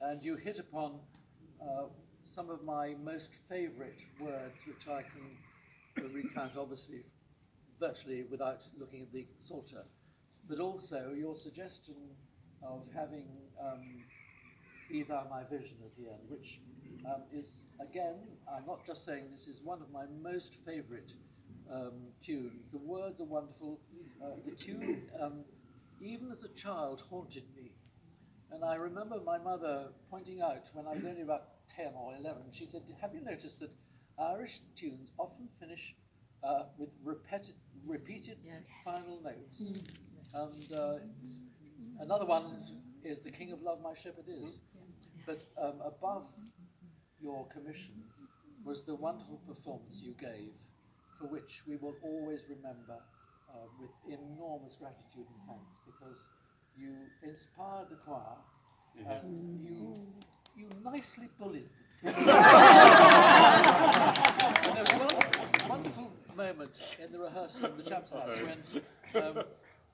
and you hit upon some of my most favourite words, which I can recount, obviously, virtually without looking at the Psalter, but also your suggestion of having Be Thou My Vision at the end, which is, again, I'm not just saying this is one of my most favourite tunes. The words are wonderful. The tune, even as a child, haunted me. And I remember my mother pointing out, when I was only about 10 or 11, she said, have you noticed that Irish tunes often finish with repeated final notes? And another one is The King of Love, My Shepherd Is. But above your commission was the wonderful performance you gave, for which we will always remember with enormous gratitude and thanks, because you inspired the choir and you nicely bullied them. And there was one wonderful moment in the rehearsal in the chapter house when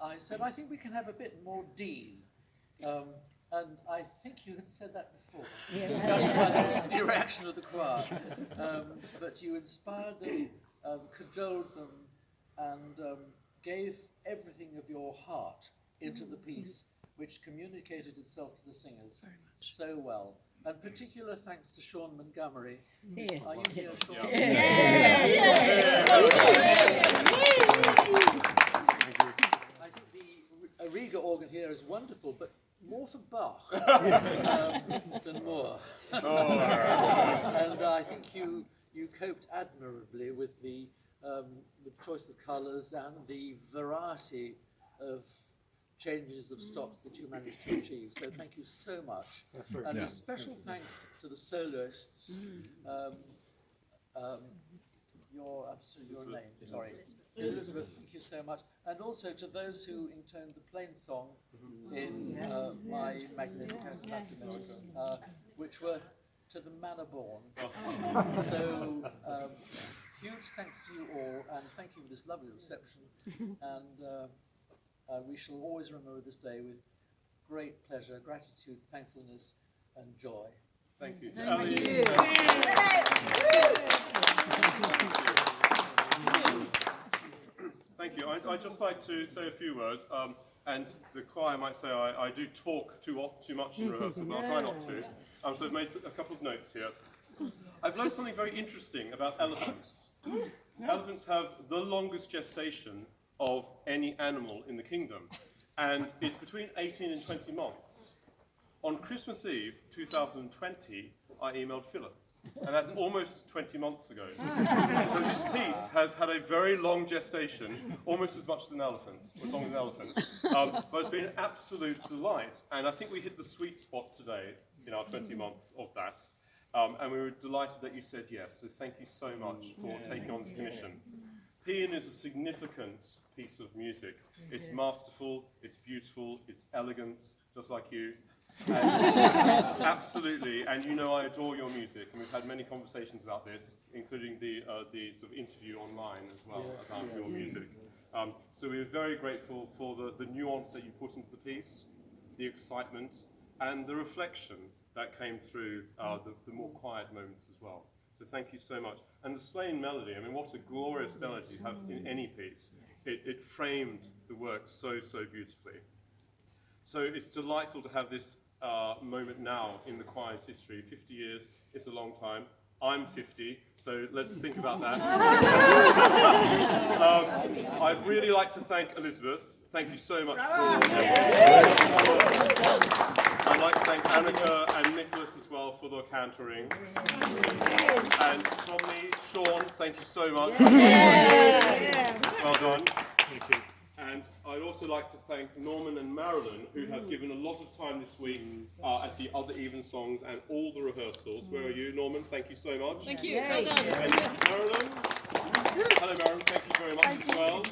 I said, I think we can have a bit more Dean. And I think you had said that before, the reaction of the choir. But you inspired them, cajoled them, and gave everything of your heart into the piece, which communicated itself to the singers so well. And particular thanks to Sean Montgomery. Are you here, Sean? I think the Riga organ here is wonderful, but more for Bach than Moore. And I think you coped admirably with the choice of colours and the variety of changes of stops that you managed to achieve. So thank you so much. And a special thanks to the soloists. Your name, sorry. Elizabeth, thank you so much. And also to those who intoned the plain song in my Magnificat, which were to the manor born. So huge thanks to you all, and thank you for this lovely reception. And we shall always remember this day with great pleasure, gratitude, thankfulness, and joy. Thank you. Thank you. Thank you. I'd just like to say a few words, and the choir might say I do talk too much in rehearsal, but I'll try not to. So I've made a couple of notes here. I've learned something very interesting about elephants. Elephants have the longest gestation of any animal in the kingdom, and it's between 18 and 20 months. On Christmas Eve 2020, I emailed Philip, and that's almost 20 months ago. So this piece has had a very long gestation, almost as much as an elephant, as long as an elephant. But it's been an absolute delight, and I think we hit the sweet spot today in our 20 months of that. And we were delighted that you said yes, so thank you so much for taking on this commission. Paean is a significant piece of music. It's masterful, it's beautiful, it's elegant, just like you. Absolutely, and you know I adore your music, and we've had many conversations about this, including the sort of interview online as well about your music. So we're very grateful for the nuance that you put into the piece, the excitement, and the reflection that came through the more quiet moments as well. So thank you so much. And the slain melody, I mean, what a glorious melody you have in any piece. It framed the work so, so beautifully. So it's delightful to have this moment now in the choir's history. 50 years, it's a long time. I'm 50, so let's think about that. I'd really like to thank Elizabeth. Thank you so much for I'd like to thank Annika and Nicholas as well for their cantering. And from me, Sean, thank you so much. Well done. Thank you. And I'd also like to thank Norman and Marilyn, who have given a lot of time this week at the other Evensongs and all the rehearsals. Where are you, Norman? Thank you so much. Thank you. Well done. And Marilyn? Hello, Marilyn. Thank you very much as well.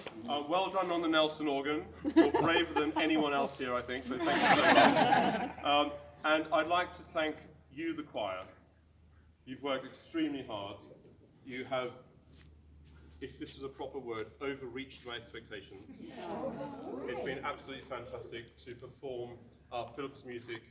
Well done on the Nelson organ. You're braver than anyone else here, I think, so thank you so much. And I'd like to thank you, the choir. You've worked extremely hard. You have, if this is a proper word, overreached my expectations. It's been absolutely fantastic to perform Philip's music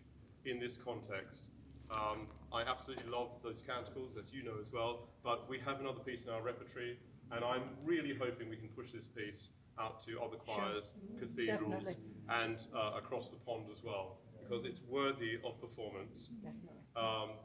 in this context. I absolutely love those canticles, as you know as well, but we have another piece in our repertory, and I'm really hoping we can push this piece out to other choirs, cathedrals, Definitely. and across the pond as well, because it's worthy of performance. Definitely.